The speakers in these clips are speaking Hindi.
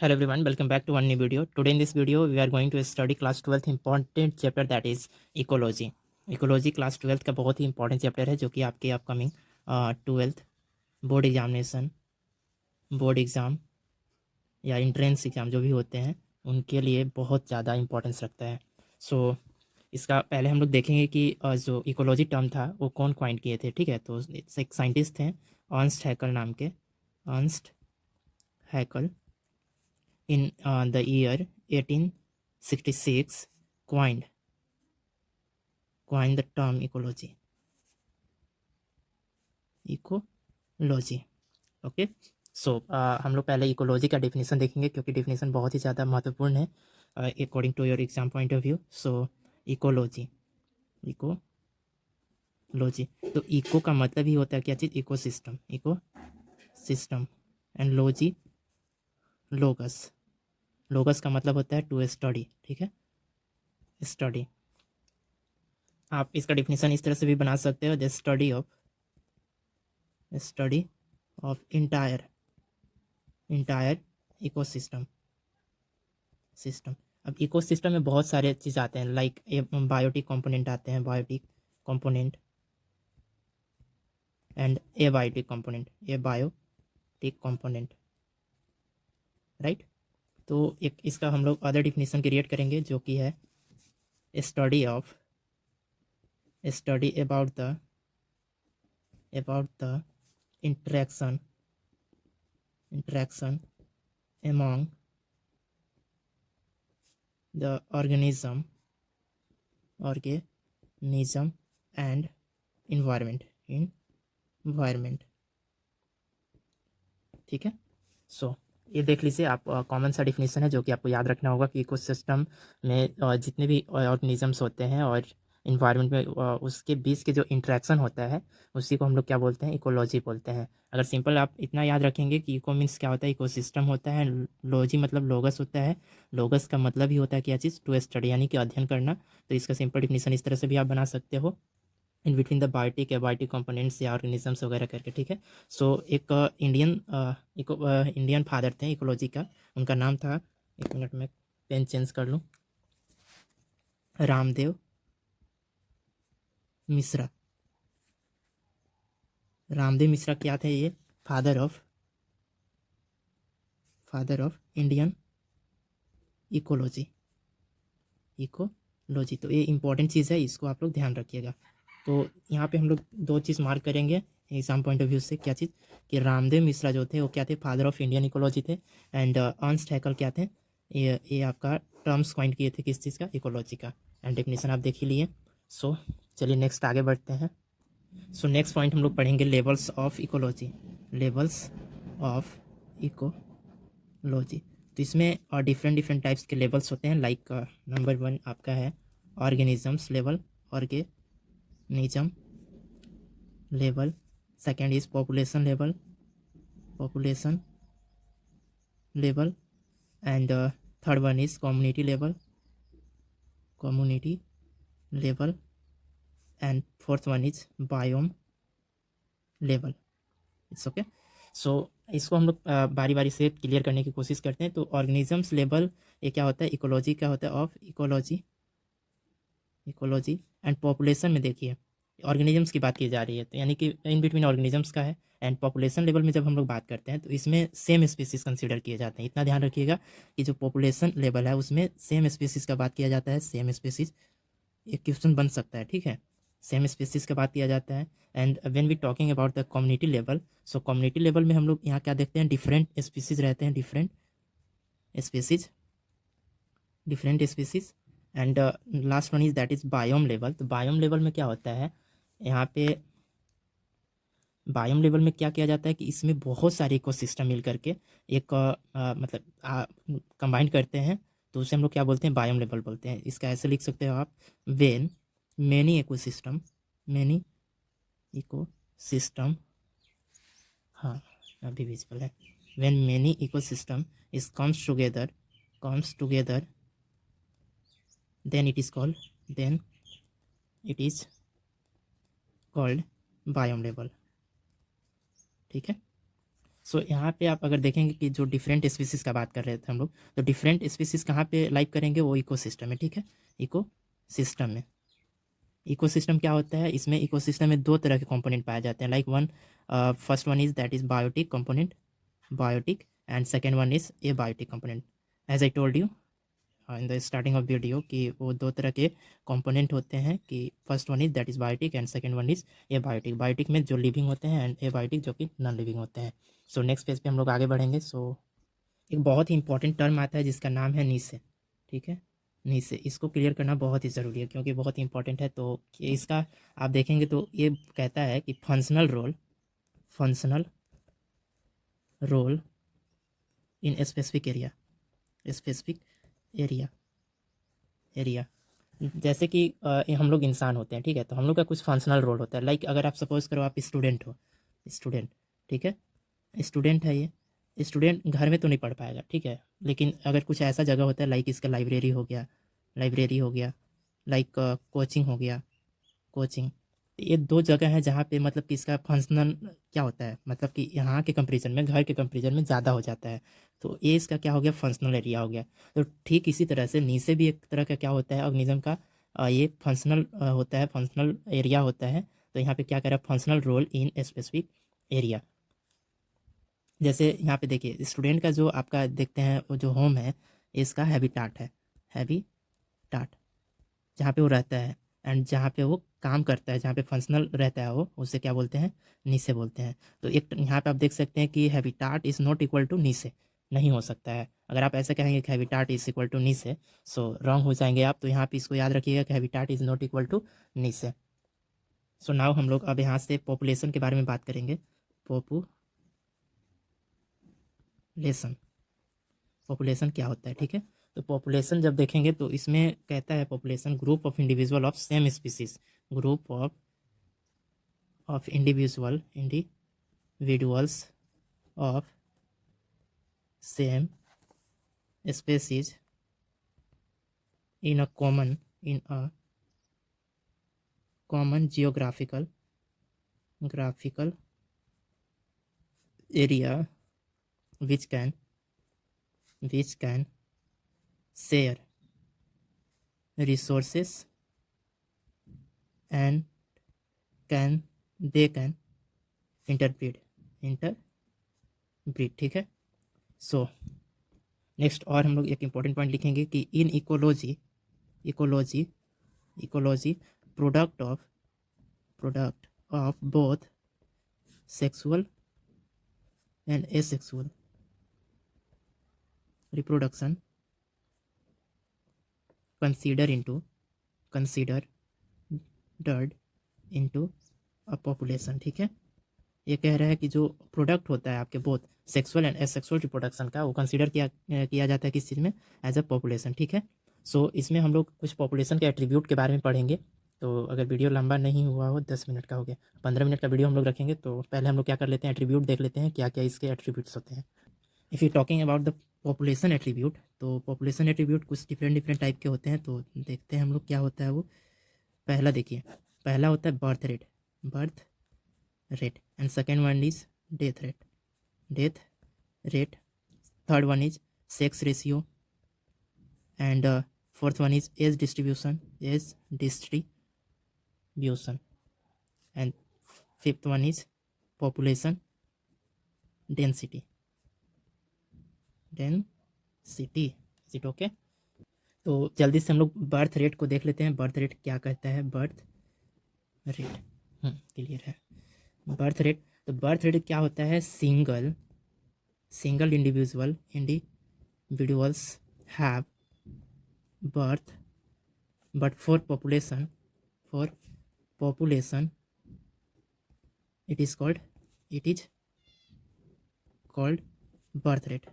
Hello everyone, welcome back to one new video. Today in this video we are going to study class 12th important chapter that is ecology. Ecology class 12th का बहुत ही इंपॉर्टेंट चैप्टर है जो कि आपके अपकमिंग 12th बोर्ड एग्ज़ाम या इंट्रेंस एग्ज़ाम जो भी होते हैं उनके लिए बहुत ज़्यादा इंपॉर्टेंस रखता है। सो इसका पहले हम लोग देखेंगे कि जो इकोलॉजी टर्म था वो कौन क्वाइन किए थे। ठीक है, तो एक साइंटिस्ट थे अर्नस्ट हैकल नाम के। Ernst Haeckel in the year 1866 coined the term ecology. Okay, so हम लोग पहले इकोलॉजी का डेफिनेशन देखेंगे क्योंकि डेफिनेशन बहुत ही ज़्यादा महत्वपूर्ण है according to your exam point of view. So ecology तो इको का मतलब ही होता है क्या चीज़, इको सिस्टम एंड लोगस का मतलब होता है टू स्टडी। ठीक है, स्टडी। आप इसका डिफिनेशन इस तरह से भी बना सकते हो, the study of entire ecosystem. अब इकोसिस्टम में बहुत सारे चीज़ आते हैं, लाइक बायोटिक कंपोनेंट आते हैं, biotic component and abiotic component, right. तो एक इसका हम लोग अदर डिफिनेशन क्रिएट करेंगे जो कि है study about the interaction among the organism and environment। ठीक है, सो ये देख लीजिए आप, कॉमन सा डिफिनेशन है जो कि आपको याद रखना होगा कि इकोसिस्टम में जितने भी ऑर्गेनिजम्स होते हैं और इन्वायरमेंट में उसके बीच के जो इंटरेक्शन होता है उसी को हम लोग क्या बोलते हैं, इकोलॉजी बोलते हैं। अगर सिंपल आप इतना याद रखेंगे कि इको मीन्स क्या होता है, इकोसिस्टम होता है, लॉजी मतलब लोगस होता है, लोगस का मतलब ही होता है क्या चीज़, टू स्टडी यानी कि अध्ययन करना। तो इसका सिंपल डिफिनेशन इस तरह से भी आप बना सकते हो, in between the biotic abiotic components या ऑर्गेनिजम्स वगैरह करके। ठीक है, सो एक इंडियन फादर थे इकोलॉजी का, उनका नाम था, एक मिनट में पेन चेंज कर लूँ, रामदेव मिश्रा। क्या थे ये, फादर ऑफ इंडियन इकोलॉजी। तो ये इंपॉर्टेंट चीज़ है, इसको आप लोग ध्यान रखिएगा। तो यहाँ पे हम लोग दो चीज़ मार्क करेंगे एग्जाम पॉइंट ऑफ व्यू से। क्या चीज़ कि रामदेव मिश्रा जो थे वो क्या थे, फादर ऑफ इंडियन इकोलॉजी थे, एंड अर्नस्ट हैकल क्या थे, ये आपका टर्म्स कॉइन किए थे किस चीज़ का, इकोलॉजी का। एंड डेफिनेशन आप देख ही लिए। सो चलिए नेक्स्ट आगे बढ़ते हैं। सो नेक्स्ट पॉइंट हम लोग पढ़ेंगे लेवल्स ऑफ इकोलॉजी। तो इसमें डिफरेंट टाइप्स के लेवल्स होते हैं, लाइक नंबर 1 आपका है organisms level, second is population level, and third one is community level, and fourth one is biome level. It's okay. So इसको हम लोग बारी बारी से क्लियर करने की कोशिश करते हैं। तो ऑर्गेनिजम्स लेवल ये क्या होता है, इकोलॉजी का होता है, ऑफ इकोलॉजी एंड पॉपुलेशन में देखिए ऑर्गेनिजम्स की बात की जा रही है, तो यानी कि इन बिटवीन ऑर्गेनिजम्स का है। एंड पॉपुलेशन लेवल में जब हम लोग बात करते हैं तो इसमें सेम स्पीसीज कंसीडर किए जाते हैं। इतना ध्यान रखिएगा कि जो पॉपुलेशन लेवल है उसमें सेम स्पीसीज का बात किया जाता है। सेम स्पीसीज एक क्वेश्चन बन सकता है, ठीक है, सेम स्पीसीज का बात किया जाता है। And when we talking about the community level, so community level में हम लोग यहाँ क्या देखते हैं, डिफरेंट स्पीसीज रहते हैं, different species. And last one is that is biome level. तो बायोम लेवल में क्या होता है, यहाँ पे बायोम लेवल में क्या किया जाता है कि इसमें बहुत सारे इकोसिस्टम मिल करके एक मतलब कंबाइन करते हैं, तो उसे हम लोग क्या बोलते हैं, बायोम लेवल बोलते हैं। इसका ऐसे लिख सकते हो आप, वेन मैनी इकोसिस्टम, हाँ अभी विजिबल है, when many ecosystem is comes together then it is called biome level। ठीक है, सो यहाँ पे आप अगर देखेंगे कि जो डिफरेंट स्पीसीज़ का बात कर रहे थे हम लोग, तो डिफरेंट स्पीसीज़ कहाँ पे लाइव करेंगे, वो इकोसिस्टम में, ठीक है, इकोसिस्टम में। इकोसिस्टम क्या होता है, इसमें इकोसिस्टम में दो तरह के कंपोनेंट पाए जाते हैं, like one, first one is that is biotic component, biotic, and second one is abiotic component. As I told you in the starting of video कि वो दो तरह के कंपोनेंट होते हैं, कि first one is that is biotic and second one is abiotic. Biotic में जो लिविंग होते हैं एंड ए बायोटिक जो कि नॉन लिविंग होते हैं। सो नेक्स्ट पेज पे हम लोग आगे बढ़ेंगे। सो एक बहुत ही इंपॉर्टेंट टर्म आता है जिसका नाम है नीचे, ठीक है, नीचे। इसको क्लियर करना बहुत ही ज़रूरी है क्योंकि बहुत ही इंपॉर्टेंट है। तो इसका आप देखेंगे तो ये कहता है कि functional role in specific area. जैसे कि हम लोग इंसान होते हैं, ठीक है, तो हम लोग का कुछ फंक्शनल रोल होता है। लाइक अगर आप सपोज करो आप स्टूडेंट हो, स्टूडेंट, ठीक है, स्टूडेंट है ये, स्टूडेंट घर में तो नहीं पढ़ पाएगा, ठीक है, लेकिन अगर कुछ ऐसा जगह होता है लाइक इसका लाइब्रेरी हो गया, लाइक कोचिंग हो गया, कोचिंग, ये दो जगह हैं जहाँ पे मतलब कि इसका फंक्शनल क्या होता है, मतलब कि यहाँ के कंपेरिजन में, घर के कंपेरिजन में ज़्यादा हो जाता है। तो ये इसका क्या हो गया, फंक्शनल एरिया हो गया। तो ठीक इसी तरह से नीचे भी एक तरह का क्या होता है, ऑर्गेनिज्म का ये फंक्शनल होता है, फंक्शनल एरिया होता है। तो यहाँ पे क्या कह रहा है, functional role in specific area. जैसे यहाँ पे देखिए स्टूडेंट का जो आपका देखते हैं वो जो होम है, इसका हैबिटाट है, हैबिटाट, जहाँ पे वो रहता है, एंड जहाँ पे वो काम करता है, जहाँ पे फंक्शनल रहता है वो, उसे क्या बोलते हैं, नीचे बोलते हैं। तो एक यहाँ पे आप देख सकते हैं कि habitat is not equal to niche, नहीं हो सकता है। अगर आप ऐसा कहेंगे कि habitat is equal to niche, so wrong हो जाएंगे आप। तो यहाँ पे इसको याद रखिएगा कि habitat is not equal to niche. So now हम लोग अब यहाँ से पॉपुलेशन के बारे में बात करेंगे। पॉपुलेशन क्या होता है, ठीक है। तो पॉपुलेशन जब देखेंगे तो इसमें कहता है population group of individual of same species, group of individuals of same species in a common geographical area which can share resources and they can interbreed, ठीक है। सो नेक्स्ट और हम लोग एक इम्पॉर्टेंट पॉइंट लिखेंगे कि in ecology product of both sexual and asexual reproduction considered into a population, ठीक है। ये कह रहा है कि जो प्रोडक्ट होता है आपके both sexual and asexual reproduction का, वो कंसीडर किया जाता है किस चीज़ में, एज अ पॉपुलेशन, ठीक है। सो इसमें हम लोग कुछ पॉपुलेशन के एट्रीब्यूट के बारे में पढ़ेंगे। तो अगर वीडियो लंबा नहीं हुआ हो, 10 मिनट का हो गया, 15 मिनट का वीडियो हम लोग रखेंगे। तो पहले हम लोग क्या कर लेते हैं, एट्रीब्यूट देख लेते हैं क्या क्या इसके एट्रीब्यूट्स होते हैं। If you talking about the population attribute, तो पॉपुलेशन एट्रीब्यूट कुछ डिफरेंट टाइप के होते हैं। तो देखते हैं हम लोग क्या होता है वो। पहला देखिए, पहला होता है birth rate, and second one is death rate, third one is sex ratio, and fourth one is age distribution, and fifth one is population density, is it okay? तो जल्दी से हम लोग बर्थ रेट को देख लेते हैं। बर्थ रेट क्या कहता है, बर्थ रेट क्लियर है। बर्थ रेट, तो बर्थ रेट क्या होता है, single individuals have birth, but for population it is called birth rate.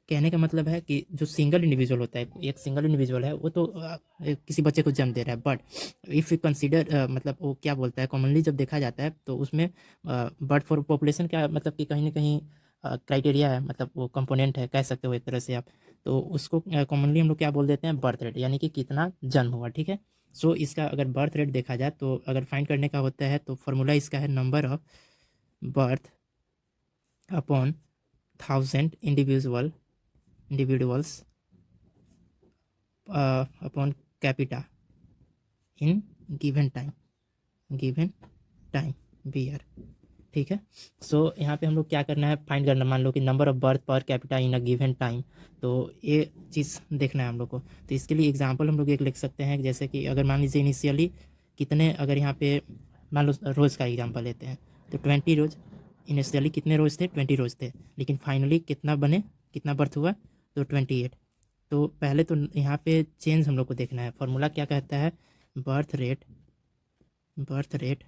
कहने का मतलब है कि जो सिंगल इंडिविजुअल होता है, एक सिंगल इंडिविजुअल है, वो तो किसी बच्चे को जन्म दे रहा है, बट इफ़ यू कंसीडर मतलब वो क्या बोलता है, कॉमनली जब देखा जाता है तो उसमें बट फॉर पॉपुलेशन क्या मतलब कि कहीं ना कहीं क्राइटेरिया है, मतलब वो कंपोनेंट है, कह सकते हो एक तरह से आप। तो उसको कॉमनली हम लोग क्या बोल देते हैं, बर्थ रेट, यानी कि कितना जन्म हुआ, ठीक है। सो इसका अगर बर्थ रेट देखा जाए तो अगर फाइंड करने का होता है तो फार्मूला इसका है number of birth upon 1000 individuals upon capita in given time BR। ठीक है। सो यहाँ पे हम लोग क्या करना है, फाइंड करना, मान लो कि number of birth per capita in a given time. तो ये चीज़ देखना है हम लोग को। तो इसके लिए एग्जांपल हम लोग एक लिख सकते हैं, जैसे कि अगर मान लीजिए इनिशियली कितने, अगर यहाँ पे मान लो रोज़ का एग्जांपल लेते हैं, तो 20 रोज़। इनिशियली कितने रोज़ थे, 20 रोज़ थे, लेकिन फाइनली कितना बने, कितना बर्थ हुआ, तो 28। तो पहले तो यहाँ पे चेंज हम लोग को देखना है। फॉर्मूला क्या कहता है, birth rate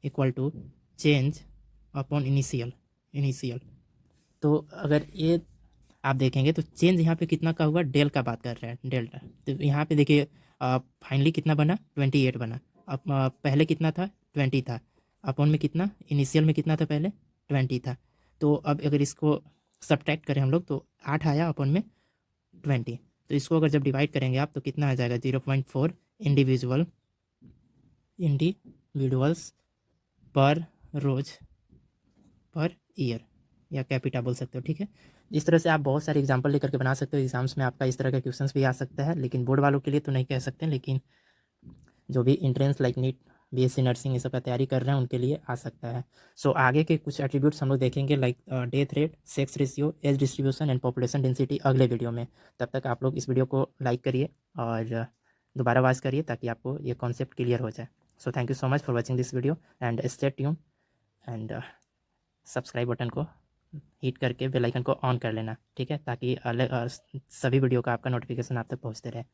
equal to change upon initial. तो अगर ये आप देखेंगे तो चेंज यहाँ पे कितना का हुआ, डेल का बात कर रहे हैं, डेल्टा। तो यहाँ पे देखिए फाइनली कितना बना, 28 बना। अब पहले कितना था, 20 था। अपॉन में कितना, इनिशियल में कितना था पहले, 20 था। तो अब अगर इसको सब्ट्रैक्ट करें हम लोग तो 8 आया अपॉन में 20। तो इसको अगर जब डिवाइड करेंगे आप तो कितना आ जाएगा, 0.4 इंडिविजुअल्स पर रोज पर ईयर, या कैपिटा बोल सकते हो। ठीक है। इस तरह से आप बहुत सारे एग्जांपल लेकर के बना सकते हो। एग्जाम्स में आपका इस तरह का क्वेश्चंस भी आ सकता है, लेकिन बोर्ड वालों के लिए तो नहीं कह सकते, लेकिन जो भी entrance like NEET, BSc nursing ये सब का तैयारी कर रहे हैं उनके लिए आ सकता है। सो आगे के कुछ एट्रीब्यूट्स हम लोग देखेंगे, like death rate, sex ratio, age distribution and population density अगले वीडियो में। तब तक आप लोग इस वीडियो को लाइक करिए और दोबारा वॉच करिए ताकि आपको ये कॉन्सेप्ट क्लियर हो जाए। So thank you so much for watching this video and stay tune and subscribe button को हिट करके बेल आइकन को ऑन कर लेना। ठीक है, ताकि अलग सभी वीडियो का आपका नोटिफिकेशन आप तक पहुंचते रहे।